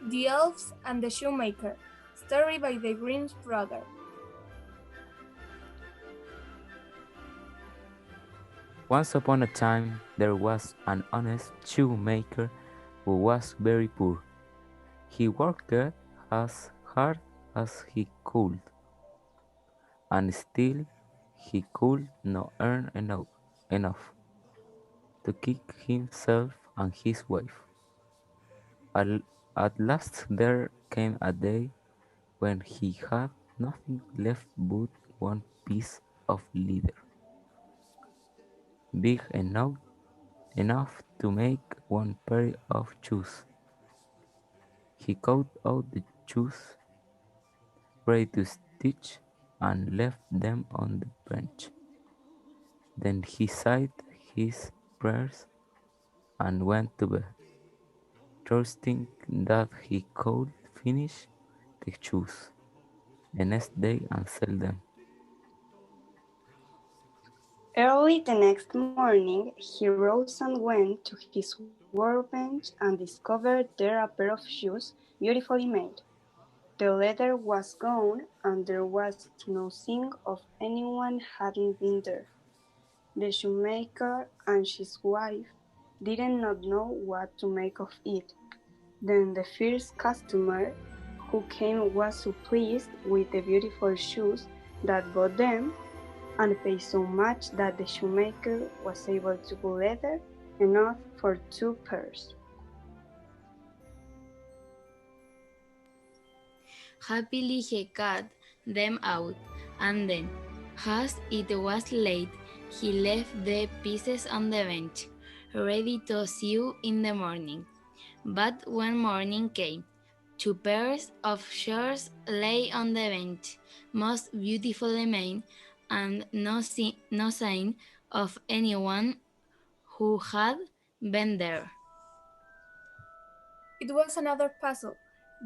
The Elves and the Shoemaker, story by the Grimm's brother. Once upon a time there was an honest shoemaker who was very poor. He worked as hard as he could, and still he could not earn enough to keep himself and his wife. At, at last there came a day when he had nothing left but one piece of leather, big enough to make one pair of shoes. He cut out the shoes, ready to stitch, and left them on the bench. Then he said his prayers and went to bed, trusting that he could finish the shoes the next day and sell them. Early the next morning, he rose and went to his workbench and discovered there a pair of shoes beautifully made. The leather was gone, and there was no sign of anyone having been there. The shoemaker and his wife did not know what to make of it. Then the first customer who came was so pleased with the beautiful shoes that bought them and paid so much that the shoemaker was able to buy leather enough for 2 pairs. Happily he cut them out, and then, as it was late, he left the pieces on the bench, ready to sew in the morning. But when morning came, 2 pairs of shirts lay on the bench, most beautifully made, and no sign of anyone who had been there. It was another puzzle.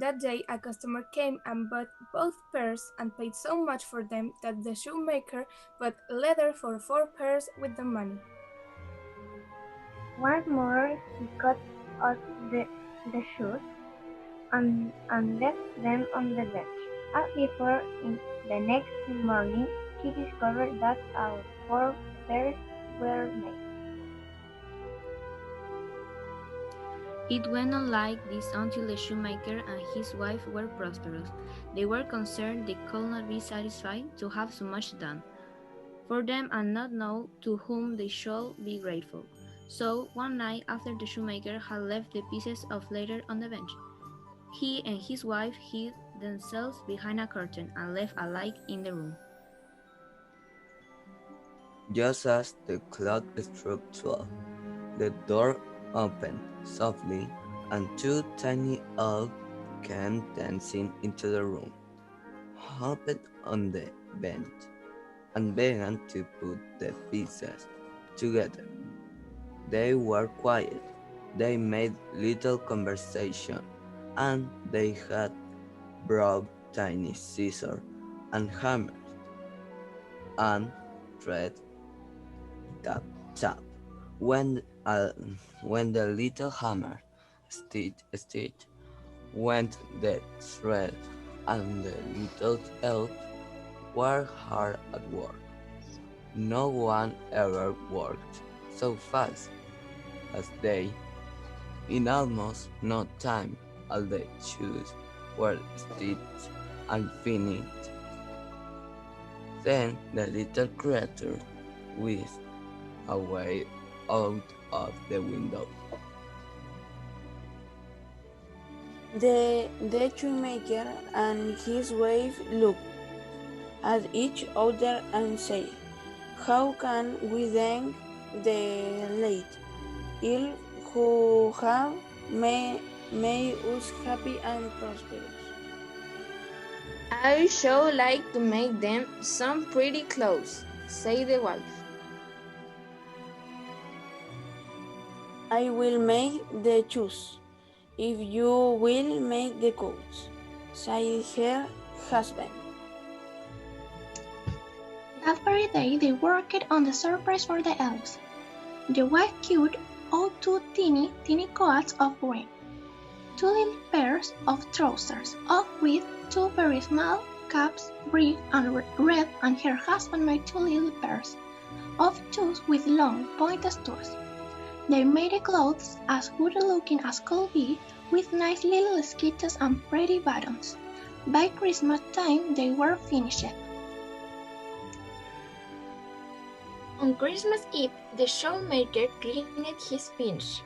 That day a customer came and bought both pairs and paid so much for them that the shoemaker bought leather for 4 pairs with the money. Once more he cut out the shoes and left them on the bench. As before, in the next morning he discovered that our 4 pairs were made. It went on like this until the shoemaker and his wife were prosperous. They were concerned they could not be satisfied to have so much done for them and not know to whom they should be grateful. So one night after the shoemaker had left the pieces of leather on the bench, he and his wife hid themselves behind a curtain and left a light in the room. Just as the clock struck 12, the door opened softly and 2 tiny elves came dancing into the room, hopped on the bench, and began to put the pieces together. They were quiet, they made little conversation, and they had brought tiny scissors and hammers and thread tap tap. When, uh, when the little hammer stitch went the thread and the little elves were hard at work. No one ever worked so fast as they. In almost no time all the shoes were stitched and finished. Then the little creature whisked away out of the window. The shoemaker and his wife looked at each other and said, "How can we thank the late elf who have made us happy and prosperous?" I should like to make them some pretty clothes, said the wife. "I will make the shoes, if you will make the coats," said her husband. That very day they worked on the surprise for the elves. The wife cut out 2 tiny coats of green. two little pairs of trousers, of with two very small caps, bright and red, and her husband made two little pairs of shoes with long, pointed toes. They made the clothes as good-looking as could be, with nice little stitches and pretty buttons. By Christmas time they were finished. On Christmas Eve, the shoemaker cleaned his bench,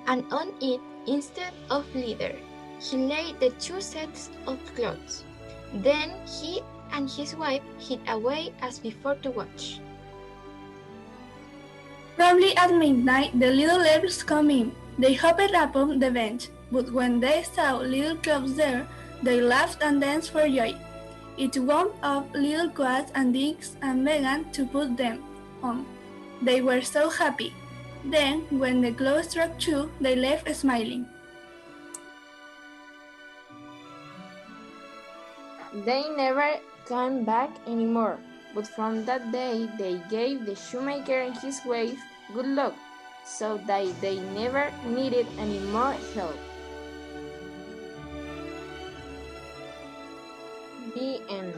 and on it, instead of leather, he laid the two sets of clothes. Then he and his wife hid away as before to watch. Probably at midnight the little elves come in. They hopped upon the bench, but when they saw little clothes there, they laughed and danced for joy. Each wound up little quads and digs and began to put them on. They were so happy. Then, when the clothes struck two, they left smiling. They never came back anymore, but from that day they gave the shoemaker and his wife good luck, so that they never needed any more help. The end.